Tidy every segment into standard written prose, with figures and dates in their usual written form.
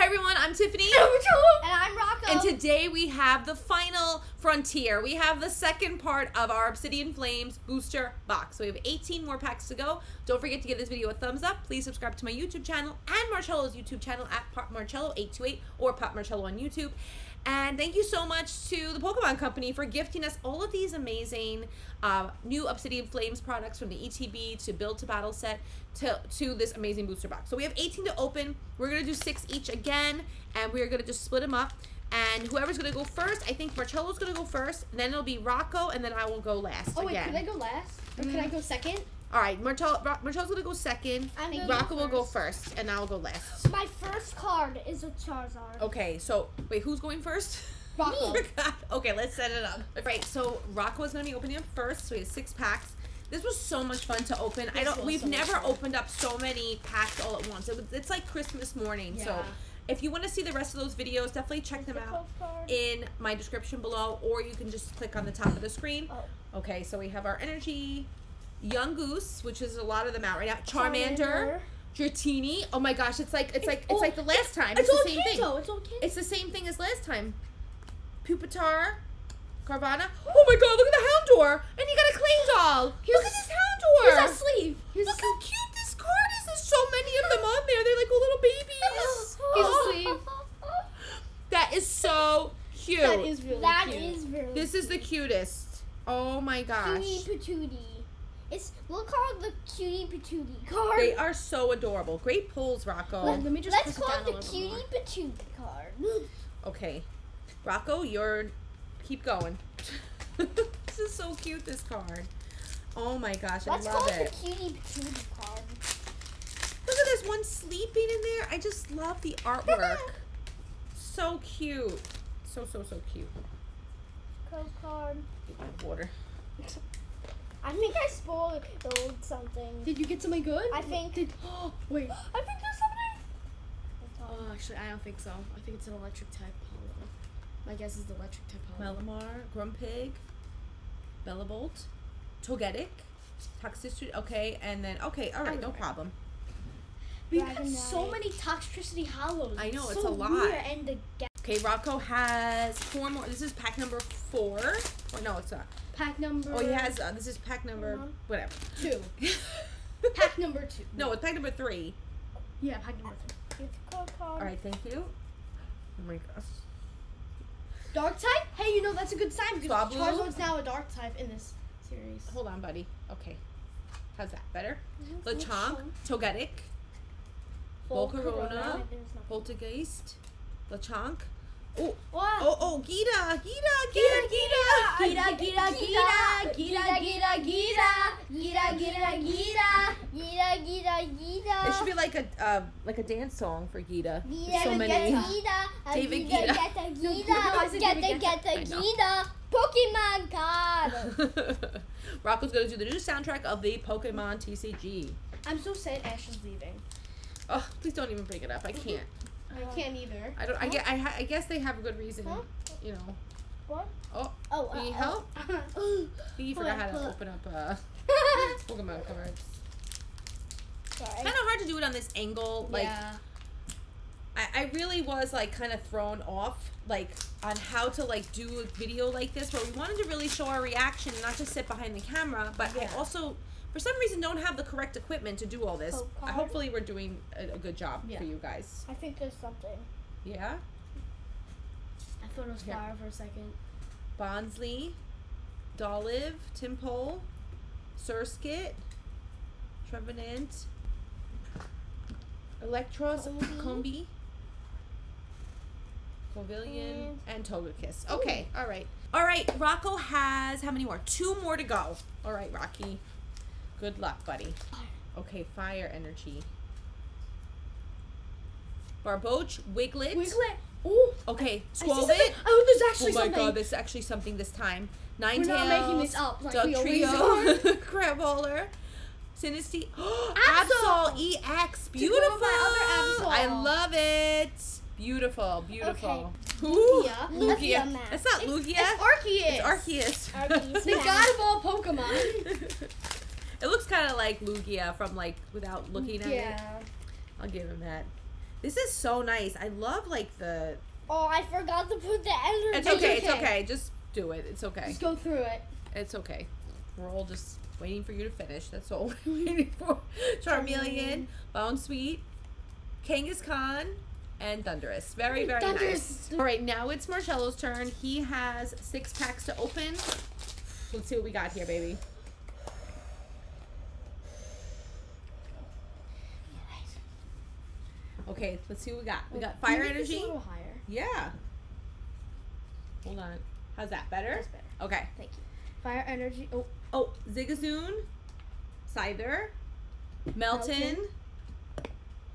Hi everyone, I'm Tiffany. And I'm Rocco. And today we have the final frontier. We have the second part of our Obsidian Flames booster box. So we have 18 more packs to go. Don't forget to give this video a thumbs up. Please subscribe to my YouTube channel and Marcello's YouTube channel at PopMarcello828 or Pop Marcello on YouTube. And thank you so much to the Pokemon Company for gifting us all of these amazing new Obsidian Flames products, from the ETB to Build to Battle set to this amazing booster box. So we have 18 to open. We're going to do 6 each again, and we're going to just split them up. And whoever's going to go first, I think Marcello's going to go first, and then it'll be Rocco, and then I will go last again. Wait, can I go last? Or can I go second? All right, Marcello's going to go second. Rocco will go first, and I'll go last. My first card is a Charizard. Okay, so wait, who's going first? Rocco. Okay, let's set it up. Right, so Rocco is going to be opening up first. So we have 6 packs. This was so much fun to open. We've never opened up so many packs all at once. It's like Christmas morning. Yeah. So if you want to see the rest of those videos, definitely check them out in my description below, or you can just click on the top of the screen. Oh. Okay, so we have our energy, Young Goose, which is a lot of them out right now. Charmander. Dratini. Oh my gosh, it's like the last time. It's the same thing. It's the same thing as last time. Pupitar, Carvana. Oh my god, look at the Houndour! And you got a Clay doll! Look at this Houndour! Here's a sleeve. Look how cute this card is! There's so many of them on there. They're like little babies. Here's a sleeve. That is so cute. That is really cute. This is the cutest. Oh my gosh. Cutie Patootie. We'll call it the Cutie Patootie card. They are so adorable. Great pulls, Rocco. Let's call it the Cutie Patootie card. Okay. Rocco, keep going. This is so cute, this card. Oh my gosh, I love it. Let's call it the Cutie Patootie card. Look at this one sleeping in there. I just love the artwork. So cute. So cute. Code card. Get my water. I think I spoiled something. Did you get something good? I think. Wait. I think there's something. Oh, actually, I don't think so. I think it's an electric type hollow. My guess is the electric type hollow. Malamar, Grumpig, Bellabolt, Togetic, Toxicity. Okay, and then all right, no problem. We have so many Toxtricity hollows. I know, it's so a lot. Okay, Rocco has 4 more. This is pack number 4. Or no, it's not. Pack number. Oh, he has. This is pack number whatever. 2. Pack number 2. No, it's pack number 3. Yeah, pack number 3. All right, thank you. Oh my gosh. Dark type? Hey, you know that's a good sign because Swablu? Charizard's now a dark type in this series. Hold on, buddy. Okay. How's that? Better? Lechonk, Togetic, Volcarona, Poltergeist, Lechonk. Oh, Gita, It should be like a dance song for Gita. So many. David Gita. Pokemon card. Rocco's gonna do the new soundtrack of the Pokemon TCG. I'm so sad Ash is leaving. Oh, please don't even bring it up. I can't. I can't either. I don't. I guess they have a good reason. You know. What? Oh. Need help? He forgot how to open up Pokemon cards. Sorry. Kind of hard to do it on this angle. Like, yeah. I really was like kind of thrown off, like, on how to like do a video like this, where we wanted to really show our reaction and not just sit behind the camera. But I also, for some reason, don't have the correct equipment to do all this. Hopefully, we're doing a good job for you guys. I think there's something. Yeah. I thought it was fire for a second. Bonsly, Dolliv, Timpole, Surskit, Trevenant, Electros, Combi, Covilion, and Togekiss. Okay, all right. Rocco has how many more? 2 more to go. All right, Rocky. Good luck, buddy. Okay, fire energy. Barboach, Wiglet. Ooh. Okay, Squall Squalvit. Oh, there's actually something. Oh my god, there's actually something this time. Ninetales. We're not making this up. Like Duck we Trio. Crabballer. Sinistea. Absol EX. Beautiful. I love it. Beautiful. Okay. Lugia. It's not Lugia. It's Arceus. It's Arceus. The god of all Pokemon. It looks kind of like Lugia from like without looking at it. I'll give him that. This is so nice. I love like the. Oh, I forgot to put the energy. It's okay. It's okay. Just do it. It's okay. Just go through it. It's okay. We're all just waiting for you to finish. That's all we're waiting for. Charmeleon, Bone Sweet, Kangaskhan, and Thunderous. Very, very nice. All right, now it's Marcello's turn. He has 6 packs to open. Let's see what we got here, baby. Okay, let's see what we got. We got Fire Energy. A little higher. Yeah. Hold on. How's that? Better? That's better. Okay. Thank you. Fire Energy. Oh, Zigzagoon, Scyther, Melton,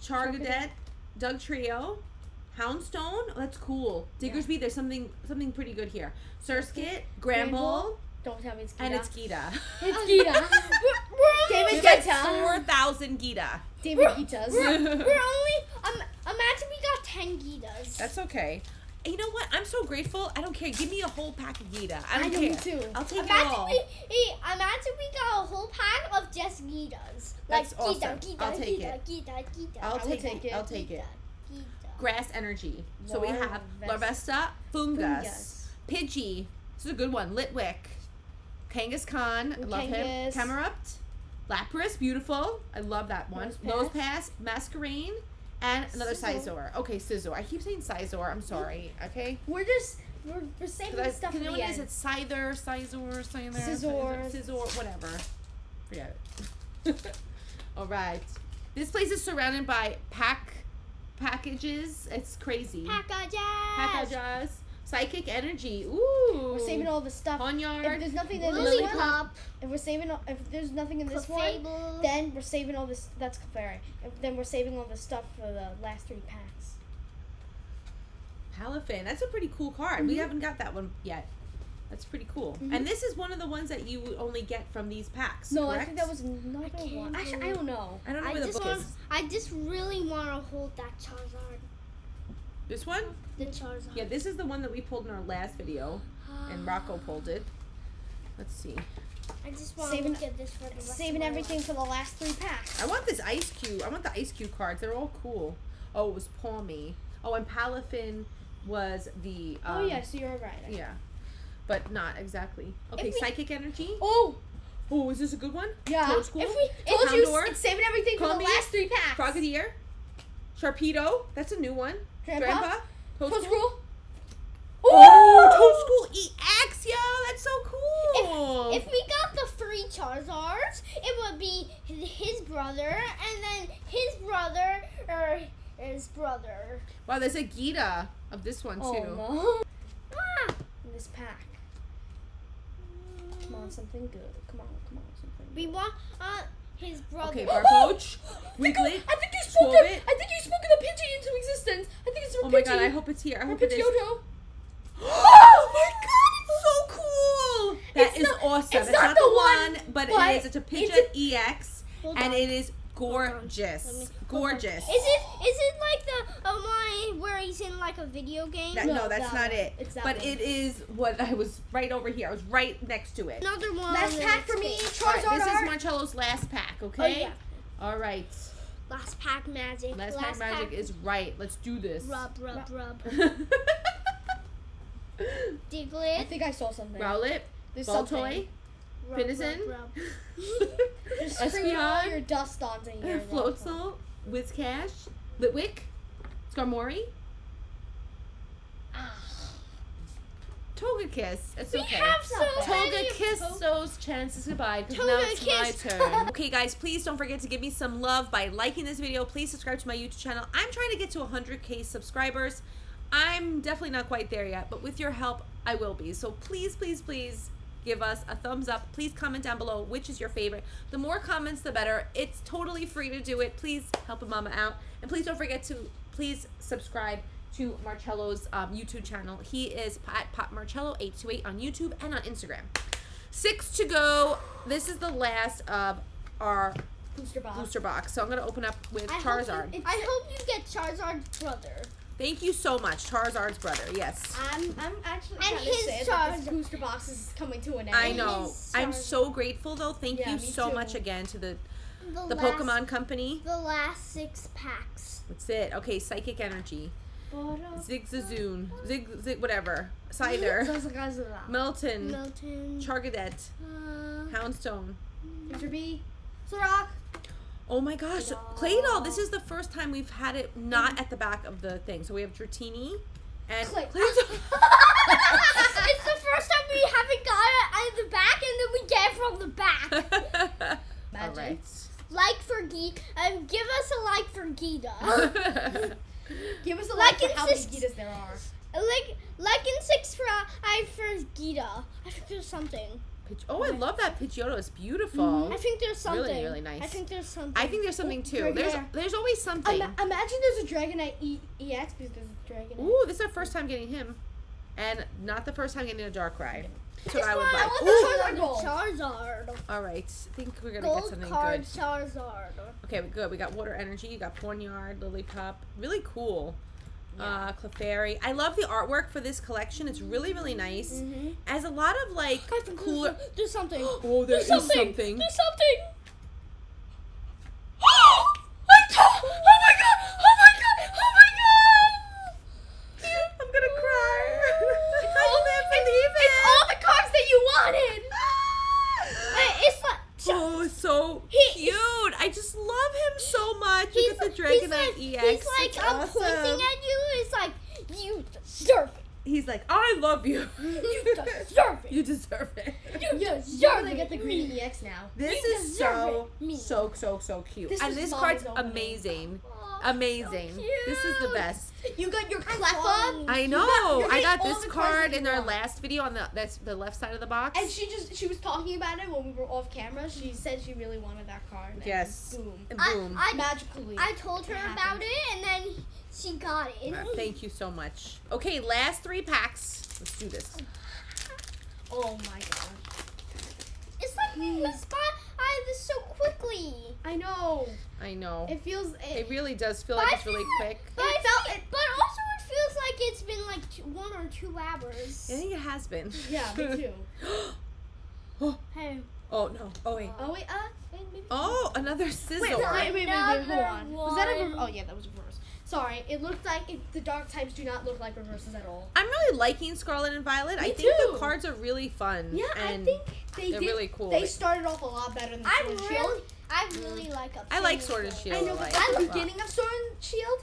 Chargadet, Doug Trio, Houndstone. Oh, that's cool. Diggersby, there's something pretty good here. Surskit, Gramble, don't tell me it's Gita. and it's Gita. It's Gita. David Gita. 4,000 Gita. David Gitas. We're only imagine we got 10 Gitas. That's okay. You know what? I'm so grateful. I don't care. Give me a whole pack of Gita. I don't care. Me too. I'll take it Imagine all. imagine we got a whole pack of just Gitas. That's like awesome. Gita, I'll take Gita, it. Gita, Gita. I'll take it. I'll take it. Gita. Grass Energy. So we have Larvesta, Fungus, Pidgey. This is a good one. Litwick, Kangaskhan. I love him. Camerupt, Lapras. Beautiful. I love that one. Nosepass, Masquerain, and another Scizor. Okay, Scizor. I keep saying Scizor. I'm sorry. Okay. We're saving the stuff for the end. Is it Scizor, Scizor, whatever. Forget it. All right. This place is surrounded by packages. It's crazy. Packages. Psychic Energy. Ooh. We're saving all the stuff. Ponyard. If there's nothing in this one, if there's nothing in this one, then we're saving all this. That's Clefairy. Then we're saving all the stuff for the last 3 packs. Palafin. That's a pretty cool card. We haven't got that one yet. That's pretty cool. And this is one of the ones that you only get from these packs. No, correct? I think that was another one. Actually, I don't know. I don't know where the book is. I just really want to hold that Charizard. This one? The Charizard. Yeah, this is the one that we pulled in our last video, and Rocco pulled it. Let's see. I just want to look at this for the rest Saving of everything life. for the last 3 packs. I want this Ice Cube. I want the Ice Cube cards. They're all cool. Oh, it was Palmy. Oh, and Palafin was the... oh, yeah, so you're right. Yeah, but not exactly. Okay, Psychic Energy. Oh, is this a good one? yeah. Toad School? If we told you, it's saving everything for the last 3 packs. Frogadier. Sharpedo. That's a new one. Grandpa. Toad School. Oh, Toad School EX, yo, that's so cool. If we got the 3 Charizards, it would be his brother, and then his brother, or his brother. Wow, there's a Gita of this one, too. Oh, no. In this pack. Come on, something good. Come on, something good. We want his brother. Okay, Barboach, Wiglet, I think you spoke the Pidgey into existence. I think it's from Pidgey. Oh my god, I hope it's here. I hope it is. Yoto. Oh my god, it's so cool! That is awesome. It's not the one, but it is. It's a Pidgeot EX, and it is gorgeous. Gorgeous. Is it like the one where he's in like a video game? No, that's not it. It's that but one. it is what I was right over here. I was right next to it. Another one. Last pack for me. Right, Charizard. this is Marcello's last pack, okay? Oh, yeah. All right. Last pack magic. Last pack magic is right. Let's do this. Rub. I Diglett. think I saw something. Rowlet. There's Baltoy. something. Finizen. Just sprinkle all your dust onto here. Floatzel. Whiscash. Litwick. Skarmory. Togekiss. It's okay. We have so many. Togekiss those chances goodbye because now it's my turn. Okay, guys, please don't forget to give me some love by liking this video. Please subscribe to my YouTube channel. I'm trying to get to 100K subscribers. I'm definitely not quite there yet, but with your help, I will be. So please, please, please give us a thumbs up. Please comment down below which is your favorite. The more comments, the better. It's totally free to do it. Please help a mama out. And please don't forget to please subscribe to Marcello's YouTube channel. He is at PopMarcello828 on YouTube and on Instagram. 6 to go. This is the last of our booster box. So I'm going to open up with Charizard. I hope you get Charizard's brother. Thank you so much, Charizard's brother. Yes. I'm actually and his his that this booster box is coming to an end. I know. I'm so grateful though. Thank you me so too. much again to the The Pokemon Company. The last 6 packs. That's it. Okay, Psychic Energy. Zigzazoon. Zig whatever. Scyther. Melton. Chargadet. Houndstone. Mr. B. Sorok. Oh my gosh. Claydol. This is the first time we've had it not at the back of the thing. So we have Dratini and Claydol. It's the first time we haven't got it at the back and then we get it from the back. All right. Like for give us a like for Gita. Give us a like for how many Gitas there are. Like and subscribe for Gita. I think there's something. Oh, I love that Pidgeotto. It's beautiful. I think there's something. Really, really nice. I think there's something. I think there's something too. There's always something. Imagine there's a Dragonite EX because there's a Dragonite. Ooh, this is our first time getting him. And not the first time getting a Darkrai. That's what I would like. I want the Charizard. All right. I think we're going to get something card good. Charizard. Okay, good. We got Water Energy. You got Pawniard, Lillipup. Really cool. Yeah. Clefairy. I love the artwork for this collection. It's really, really nice. As a lot of like cooler. There's something. Oh, there's something. There's something. Oh my god! Oh my god! Oh my god! Oh my god! I'm gonna cry. I can't believe it. It's all the cards that you wanted. It's like. Oh, so cute. I just love him so much. Look at the Dragonite EX. He's like, I'm awesome. pointing at you. It's like, you deserve it. He's like, I love you. You deserve it. You deserve it. You deserve it. They get the green EX now. This is so cute. And this card's amazing. Amazing. So this is the best. You got your Cleffa. I know. I got this card in our last video on the left side of the box. And she was talking about it when we were off camera. She said she really wanted that card. Yes. Boom. And boom. Magically. I told her about it and then she got it. Thank you so much. Okay, last 3 packs. Let's do this. Oh my god. It's like we spot this so quickly. I know. I know. It feels. It really does feel like it's really quick. But also it feels like it's been like 1 or 2 hours. I think it has been. Yeah, me too. Oh. Hey. Oh no. Oh wait. Oh wait. Maybe. Oh, another Scizor. Wait, hold on. Was that a? One. Oh yeah, that was a reverse. Sorry, it looked like the dark types do not look like reverses at all. I'm really liking Scarlet and Violet. I think the cards are really fun. Yeah, and I think they're really cool. They started off a lot better than Sword and Shield. I really like Obsidian. I like Sword and Shield. I know, but at the beginning of Sword and Shield,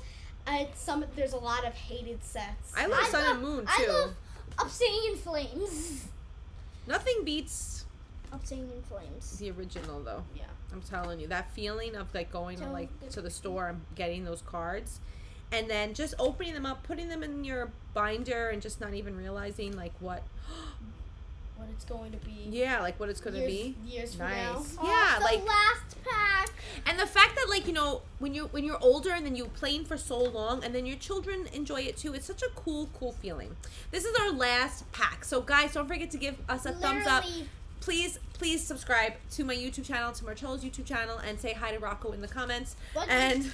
there's a lot of hated sets. I love Sun and Moon too. I love Obsidian Flames. Nothing beats Obsidian Flames. the original though. Yeah. I'm telling you, that feeling of like going to the store and getting those cards, and then just opening them up, putting them in your binder, and just not even realizing like what it's going to be. Yeah, like what it's going to be. Years from now. Yeah, the last pack. And the fact that like, you know, when you're older and then you playing for so long and then your children enjoy it too, it's such a cool feeling. This is our last pack. So guys, don't forget to give us a thumbs up. Please subscribe to my YouTube channel, to Marcello's YouTube channel, and say hi to Rocco in the comments. And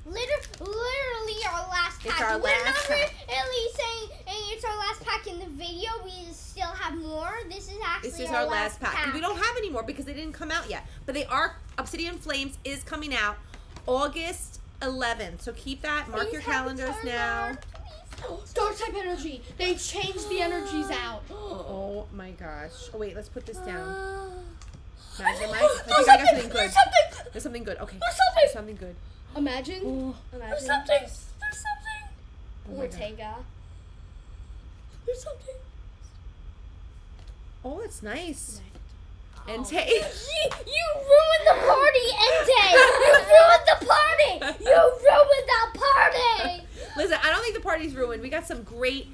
literally our last pack. It's our last pack. Really saying it's our last pack in the video. We still have more. This is our last pack. We don't have any more because they didn't come out yet. But they are. Obsidian Flames is coming out August 11th. So keep that. Mark your calendars now. Dark type energy. They changed the energies out. Oh my gosh. Oh wait, let's put this down. I think I got something good. There's something good. Okay. There's something good. Imagine. There's something. Ortega. There's something. Oh, it's nice. Entei. You ruined the party, Entei. You ruined the party. You ruined the party. Listen, I don't think the party's ruined. We got some great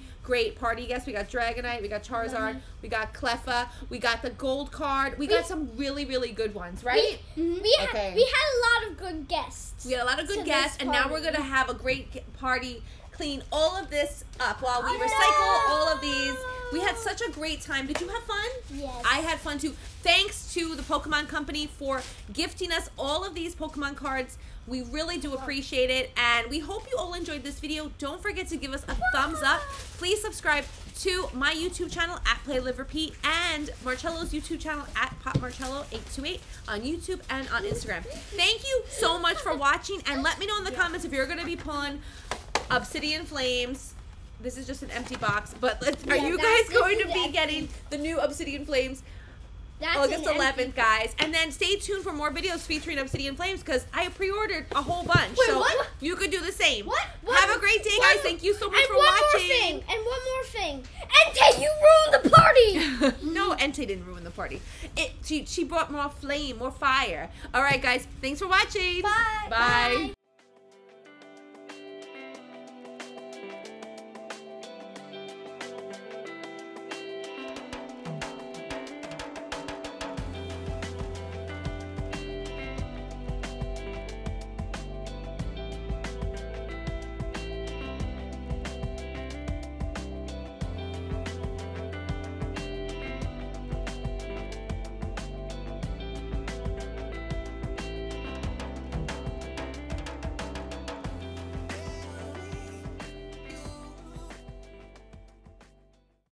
party guests. We got Dragonite, we got Charizard, we got Cleffa, we got the gold card. We got some really good ones, right? We had a lot of good guests. We had a lot of good guests, and now we're going to have a great party. Clean all of this up while we recycle all of these. We had such a great time. Did you have fun? Yes. I had fun too. Thanks to the Pokemon Company for gifting us all of these Pokemon cards. We really do appreciate it, and we hope you all enjoyed this video. Don't forget to give us a thumbs up. Please subscribe to my YouTube channel at Play Live Repeat and Marcello's YouTube channel at Pop Marcello 828 on YouTube and on Instagram. Thank you so much for watching, and let me know in the comments if you're going to be pulling Obsidian Flames. This is just an empty box, but are you guys going to be getting the new Obsidian Flames August 11th, guys? And then stay tuned for more videos featuring Obsidian Flames, because I pre-ordered a whole bunch. Wait, so what? you could do the same. What? Have a great day, guys. Thank you so much for watching. And one more thing. Entei, you ruined the party! No, Entei didn't ruin the party. She brought more flame, more fire. All right, guys. Thanks for watching. Bye. Bye.